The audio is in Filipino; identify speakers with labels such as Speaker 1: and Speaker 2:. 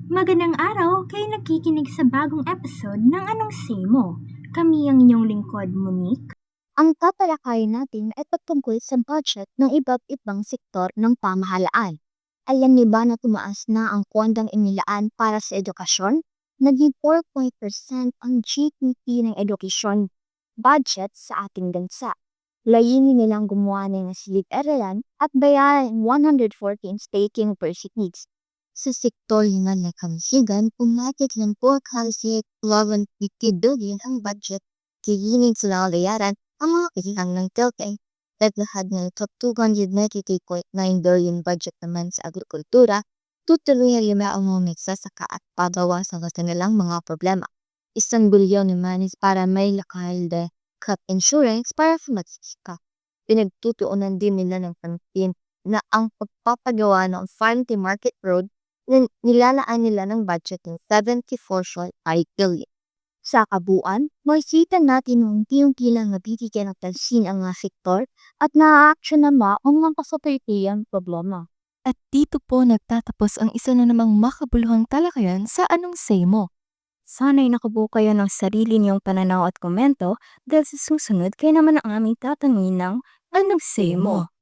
Speaker 1: Magandang araw! Kayo nakikinig sa bagong episode ng Anong Say Mo? Kami ang inyong lingkod, Monique.
Speaker 2: Ang tatalakayin natin ay patungkol sa budget ng iba't ibang sektor ng pamahalaan. Alam niyo ba na tumaas na ang pondang inilaan para sa edukasyon? Naging 4% ang GDP ng edukasyon budget sa ating bansa. Layunin nilang gumawa ng silid-aralan at bayaran 114 state universities. Sa sektor ng nakamsigan, pumatik ng 450 billion ang budget. Kikinig sa bayaran ang mga kailangan ng telkay. Naglahad ng top 293.9 billion budget naman sa agrikultura, tutuloy ang ang mga magsasaka at pabawasan sa kanilang mga problema. 1 bilyon naman is para may lakal de crop insurance para sa magsasaka. Pinagtutuunan din nila ng pansin na ang pagpapagawa ng farm to market road nilalaan nila ng budget ng 74.5 billion. Sa kabuuan, makikita natin na unti-unti lang nabibigyan ng pansin ang mga sektor at na-action na ang mga kasapertiyang problema.
Speaker 3: At dito po nagtatapos ang isa na namang makabuluhang talakayan sa Anong Say Mo.
Speaker 1: Sana'y nakabuo kayo ng sarili niyong pananaw at komento dahil sa susunod kayo naman ang aming tatanungin ng Anong Say Mo?